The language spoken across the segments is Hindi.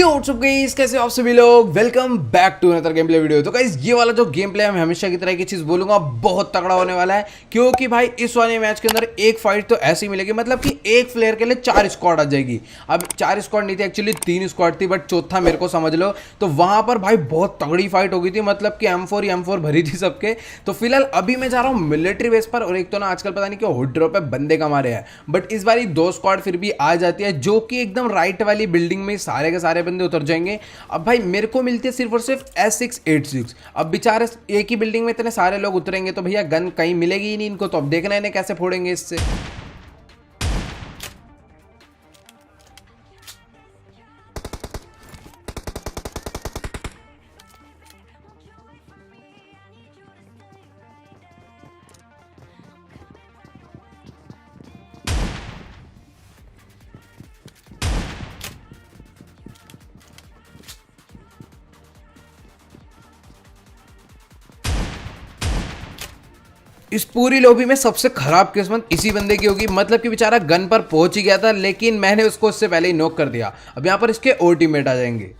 यो व्हाट्सअप गाइस, कैसे हो आप सभी लोग। Welcome back to another game play video. तो गाइस ये वाला जो गेम प्ले है मैं हमेशा की तरह की चीज बोलूंगा, बहुत तगड़ा होने वाला है। क्योंकि भाई इस वाले मैच के अंदर एक फाइट तो ऐसी मिलेगी, मतलब कि एक प्लेयर के लिए 4 स्क्वाड आ जाएगी। अब 4 स्क्वाड नहीं थी, एक्चुअली 3 स्क्वाड थी, बट चौथा मेरे को समझ लो। तो वहां पर भाई बहुत तगड़ी फाइट हो गई थी, मतलब कि M4 भरी थी सबके। तो फिलहाल अभी मैं जा रहा हूँ मिलिट्री बेस पर, और एक तो ना आजकल पता नहीं क्यों हुड ड्रॉप पे बंदे कमा रहे हैं, बट इस बार 2 स्क्वाड फिर भी आ जाती है, जो कि एकदम राइट वाली बिल्डिंग में सारे के सारे बंदे उतर जाएंगे। अब भाई मेरे को मिलती है सिर्फ और सिर्फ S686। अब बेचारे एक ही बिल्डिंग में इतने सारे लोग उतरेंगे तो भैया गन कहीं मिलेगी ही नहीं इनको, तो अब देखना है इन्हें कैसे फोड़ेंगे इससे। इस पूरी लॉबी में सबसे खराब किस्मत इसी बंदे की होगी, मतलब कि बेचारा गन पर पहुंच ही गया था, लेकिन मैंने उसको उससे पहले ही नॉक कर दिया। अब यहां पर इसके और टीममेट आ जाएंगे।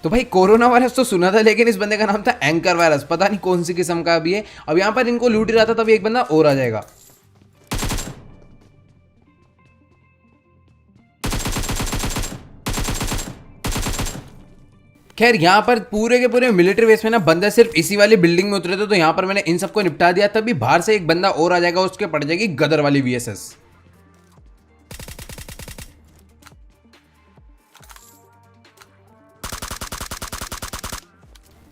तो भाई कोरोना वायरस तो सुना था, लेकिन इस बंदे का नाम था एंकर वायरस, पता नहीं कौन सी किस्म का अभी है। अब यहां पर इनको लूट ही रहा था, तभी एक बंदा और आ जाएगा। खैर यहाँ पर पूरे के पूरे मिलिट्री बेस में ना बंदे सिर्फ इसी वाली बिल्डिंग में उतरे थे, तो यहाँ पर मैंने इन सबको निपटा दिया। तभी बाहर से एक बंदा और आ जाएगा, उसके पड़ जाएगी गदर वाली VSS।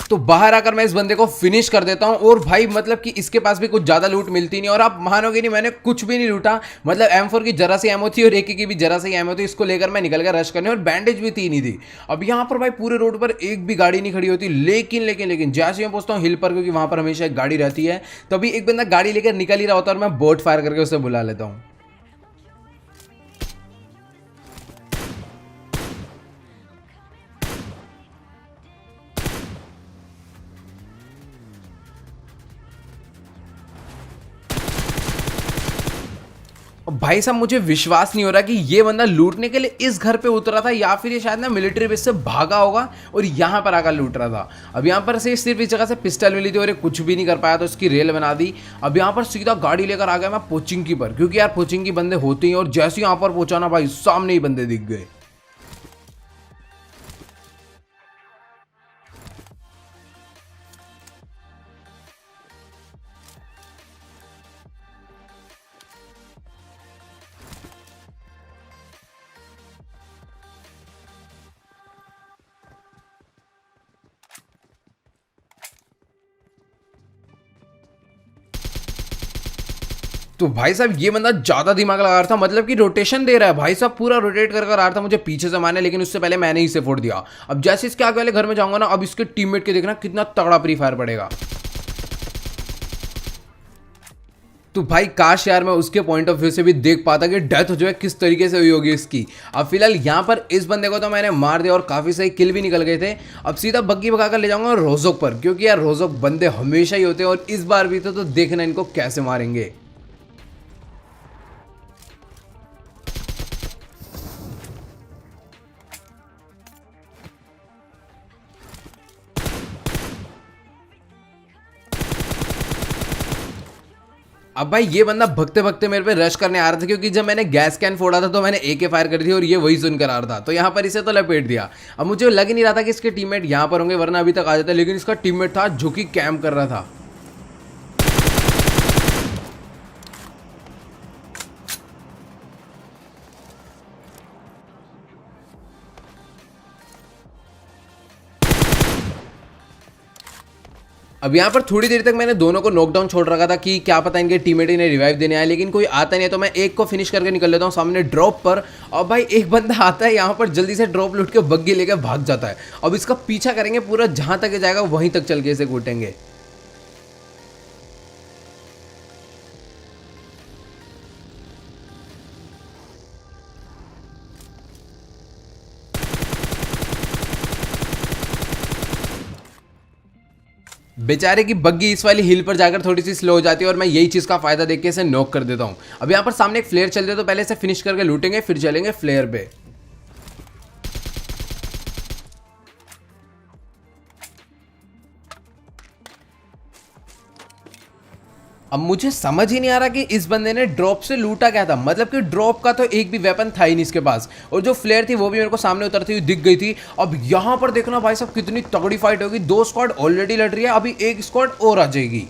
तो बाहर आकर मैं इस बंदे को फिनिश कर देता हूं, और भाई मतलब कि इसके पास भी कुछ ज्यादा लूट मिलती नहीं, और आप मानोगे नहीं मैंने कुछ भी नहीं लूटा। मतलब M4 की जरा सी एमओ थी और AK की भी जरा सी एमओ थी, इसको लेकर मैं निकल गया रश करने, और बैंडेज भी थी नहीं थी। अब यहां पर भाई पूरे रोड पर एक भी गाड़ी नहीं खड़ी होती, लेकिन लेकिन लेकिन जैसे मैं पहुंचता हूं हिल पर, क्योंकि वहां पर हमेशा एक गाड़ी रहती है, तभी एक बंदा गाड़ी लेकर निकल ही रहा होता है, और मैं बोट फायर करके उसे बुला लेता हूं। और भाई साहब मुझे विश्वास नहीं हो रहा कि ये बंदा लूटने के लिए इस घर पे उतरा था, या फिर ये शायद ना मिलिट्री बेस से भागा होगा और यहाँ पर आकर लूट रहा था। अब यहाँ पर से सिर्फ इस जगह से पिस्टल मिली थी और ये कुछ भी नहीं कर पाया, तो उसकी रेल बना दी। अब यहाँ पर सीधा गाड़ी लेकर आ गया मैं पोचिंकी पर, क्योंकि यार पोचिंकी बंदे होते ही, और जैसे ही यहाँ पर पहुंचा ना भाई सामने ही बंदे दिख गए। तो भाई साहब ये बंदा ज्यादा दिमाग लगा रहा था, मतलब कि रोटेशन दे रहा है भाई साहब, पूरा रोटेट कर रहा था मुझे पीछे से मारने, लेकिन उससे पहले मैंने ही इसे फोड़ दिया। अब जैसे इसके आगे वाले घर में जाऊंगा ना, अब इसके टीममेट के देखना कितना तगड़ा प्री फायर पड़ेगा। तो भाई काश यार मैं उसके पॉइंट ऑफ व्यू से भी देख पाता कि डेथ जो है किस तरीके से हुई होगी इसकी। अब फिलहाल यहाँ पर इस बंदे को तो मैंने मार दिया और काफी सही किल भी निकल गए थे। अब सीधा बग्गी भगाकर ले जाऊंगा रोजोक पर, क्योंकि यार रोजोक बंदे हमेशा ही होते हैं, और इस बार भी तो देखना इनको कैसे मारेंगे। अब भाई ये बंदा भगते भगते मेरे पे रश करने आ रहा था, क्योंकि जब मैंने गैस कैन फोड़ा था तो मैंने AK फायर करी थी, और ये वही सुनकर आ रहा था, तो यहाँ पर इसे तो लपेट दिया। अब मुझे लग ही नहीं रहा था कि इसके टीममेट यहाँ पर होंगे, वरना अभी तक आ जाता, लेकिन इसका टीममेट था जो कि कैम्प कर रहा था। अब यहाँ पर थोड़ी देर तक मैंने दोनों को नॉकडाउन छोड़ रखा था कि क्या पता इनके टीममेट इन्हें रिवाइव देने आए, लेकिन कोई आता नहीं है, तो मैं एक को फिनिश करके निकल लेता हूँ सामने ड्रॉप पर। और भाई एक बंदा आता है यहाँ पर, जल्दी से ड्रॉप लूट के बग्गी लेकर भाग जाता है। अब इसका पीछा करेंगे पूरा, जहां तक जाएगा वहीं तक चल के इसे कूटेंगे। बेचारे की बग्गी इस वाली हिल पर जाकर थोड़ी सी स्लो हो जाती है और मैं यही चीज का फायदा देख के इसे नॉक कर देता हूँ। अब यहाँ पर सामने एक फ्लेयर चल रही है तो पहले इसे फिनिश करके लूटेंगे फिर चलेंगे फ्लेयर पे। अब मुझे समझ ही नहीं आ रहा कि इस बंदे ने ड्रॉप से लूटा क्या था। मतलब कि ड्रॉप का तो एक भी वेपन था ही नहीं इसके पास और जो फ्लेयर थी वो भी मेरे को सामने उतरती हुई दिख गई थी। अब यहां पर देखना भाई साहब कितनी तगड़ी फाइट होगी। 2 स्क्वाड ऑलरेडी लड़ रही है, अभी 1 स्क्वाड और आ जाएगी।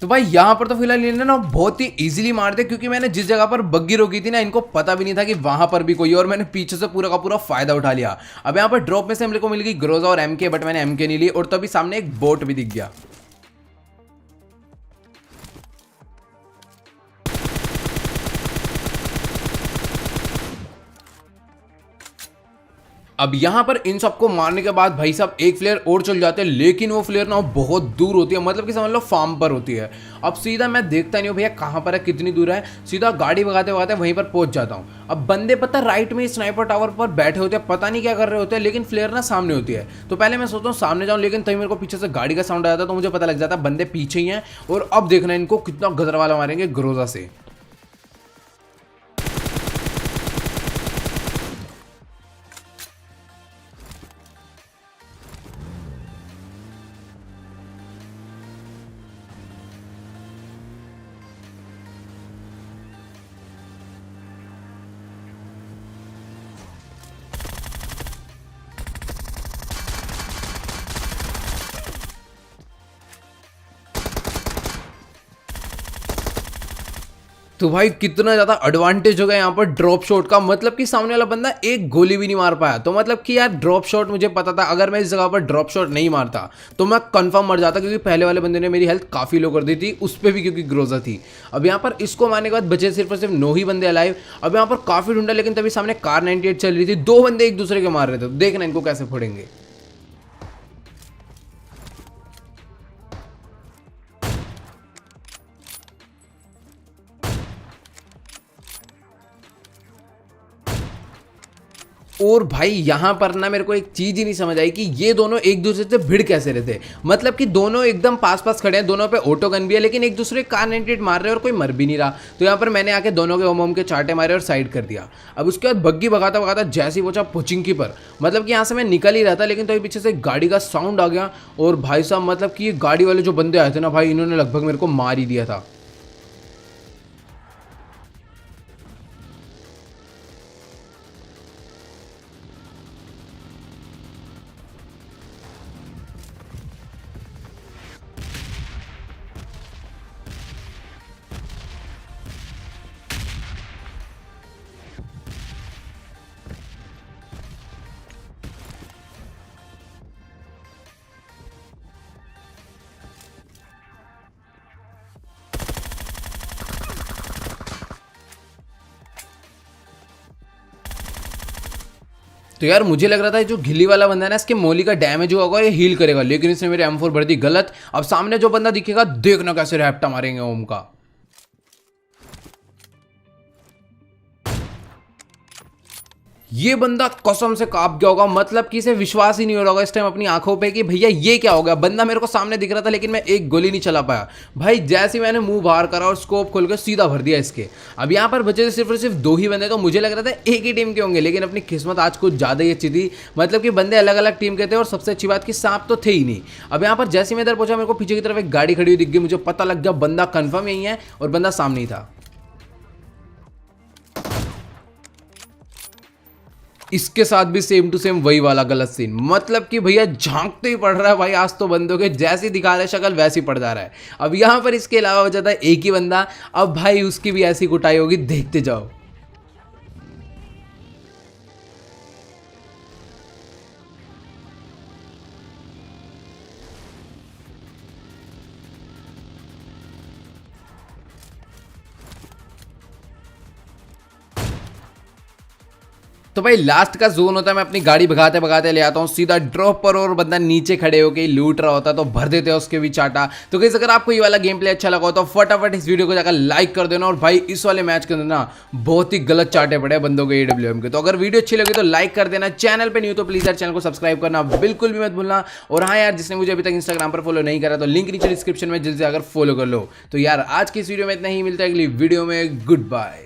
तो भाई यहाँ पर तो फिलहाल इन्होंने ना बहुत ही इजीली मार दिया क्योंकि मैंने जिस जगह पर बग्गी रोकी थी ना इनको पता भी नहीं था कि वहां पर भी कोई और मैंने पीछे से पूरा का पूरा फायदा उठा लिया। अब यहाँ पर ड्रॉप में से मेरे को मिल गई ग्रोजा और एमके, बट मैंने एमके नहीं ली और तभी सामने एक बोट भी दिख गया। अब यहां पर इन सबको मारने के बाद भाई साहब एक फ्लेयर और चल जाते हैं, लेकिन वो फ्लेयर ना बहुत दूर होती है, मतलब कि समझ लो फार्म पर होती है। अब सीधा मैं देखता नहीं हूँ भैया कहां पर है कितनी दूर है, सीधा गाड़ी भगाते भगाते वहीं पर पहुंच जाता हूँ। अब बंदे पता राइट में स्नाइपर टावर पर बैठे होते हैं, पता नहीं क्या कर रहे होते हैं, लेकिन फ्लेयर ना सामने होती है। तो पहले मैं सोचता हूँ सामने जाऊँ, लेकिन तभी मेरे को पीछे से गाड़ी का साउंड आ जाता है तो मुझे पता लग जाता है बंदे पीछे ही हैं। और अब देखना इनको कितना गदर वाला मारेंगे ग्रोजा से। तो भाई कितना ज्यादा एडवांटेज हो गया यहाँ पर ड्रॉप शॉट का। मतलब कि सामने वाला बंदा एक गोली भी नहीं मार पाया। तो मतलब कि यार ड्रॉप शॉट मुझे पता था, अगर मैं इस जगह पर ड्रॉप शॉट नहीं मारता तो मैं कंफर्म मर जाता, क्योंकि पहले वाले बंदे ने मेरी हेल्थ काफी लो कर दी थी, उस पर भी क्योंकि ग्रोजा थी। अब यहाँ पर इसको मारने के बाद बचे सिर्फ और सिर्फ 9 ही बंदे अलाइव। अब यहाँ पर काफी ढूंढा, लेकिन तभी सामने कार 98 चल रही थी, 2 बंदे एक दूसरे के मार रहे थे। देखना इनको कैसे फोड़ेंगे। और भाई यहाँ पर ना मेरे को एक चीज ही नहीं समझ आई कि ये दोनों एक दूसरे से भिड़ कैसे रहे थे। मतलब कि दोनों एकदम पास पास खड़े हैं, दोनों पे ऑटो गन भी है, लेकिन एक दूसरे कार 98 मार रहे हैं और कोई मर भी नहीं रहा। तो यहाँ पर मैंने आके दोनों के ओम के चाटे मारे और साइड कर दिया। अब उसके बाद बग्गी भगाता भगाता जैसी पहुंचा पुचिंकी पर, मतलब कि यहाँ से मैं निकल ही रहा था, लेकिन तो पीछे से गाड़ी का साउंड आ गया। और भाई साहब मतलब कि ये गाड़ी वाले जो बंदे आए थे ना भाई, इन्होंने लगभग मेरे को मार ही दिया था। तो यार मुझे लग रहा था जो घिल्ली वाला बंदा है ना, इसके मोली का डैमेज हुआ होगा, ये हील करेगा, लेकिन इसने मेरे M4 भर दी गलत। अब सामने जो बंदा दिखेगा देखना कैसे रैप्टा मारेंगे ओम का। ये बंदा कसम से कांप गया होगा, मतलब कि इसे विश्वास ही नहीं हो रहा होगा इस टाइम अपनी आंखों पे कि भैया ये क्या हो गया। बंदा मेरे को सामने दिख रहा था लेकिन मैं एक गोली नहीं चला पाया। भाई जैसे ही मैंने मुंह बाहर करा और स्कोप खोल के सीधा भर दिया इसके। अब यहाँ पर बचे सिर्फ और सिर्फ 2 ही बंदे, तो मुझे लग रहा था एक ही टीम के होंगे, लेकिन अपनी किस्मत आज कुछ ज़्यादा ही अच्छी थी। मतलब कि बंदे अलग अलग टीम के थे और सबसे अच्छी बात कि सांप तो थे ही नहीं। अब यहाँ पर जैसे मैं इधर पहुंचा मेरे को पीछे की तरफ एक गाड़ी खड़ी हुई दिख गई, मुझे पता लग गया बंदा कन्फर्म यही है और बंदा सामने ही था। इसके साथ भी सेम टू सेम वही वाला गलत सीन, मतलब कि भैया झांकते ही पड़ रहा है भाई। आज तो बंदों के जैसी दिखा रहे शक्ल वैसी पड़ जा रहा है। अब यहाँ पर इसके अलावा बचा था एक ही बंदा। अब भाई उसकी भी ऐसी कुटाई होगी, देखते जाओ। तो भाई लास्ट का जोन होता है, मैं अपनी गाड़ी भगाते भगाते ले आता हूँ सीधा ड्रॉप पर, और बंदा नीचे खड़े होकर लूट रहा होता है तो भर देते हैं उसके भी चाटा। तो गाइस अगर आपको ये वाला गेम प्ले अच्छा लगा हो तो फटाफट इस वीडियो को जाकर लाइक कर देना। और भाई इस वाले मैच के अंदर ना बहुत ही गलत चाटे पड़े बंदों के AWM के। तो अगर वीडियो अच्छी लगी तो लाइक कर देना, चैनल पर नहीं हो तो प्लीज यार चैनल को सब्सक्राइब करना बिल्कुल भी मत भूलना। और हाँ यार, जिसने मुझे अभी तक इंस्टाग्राम पर फॉलो नहीं करा तो लिंक नीचे डिस्क्रिप्शन में जल्दी से अगर फॉलो कर लो। तो यार आज की इस वीडियो में इतना ही, मिलता है अगली वीडियो में। Good bye.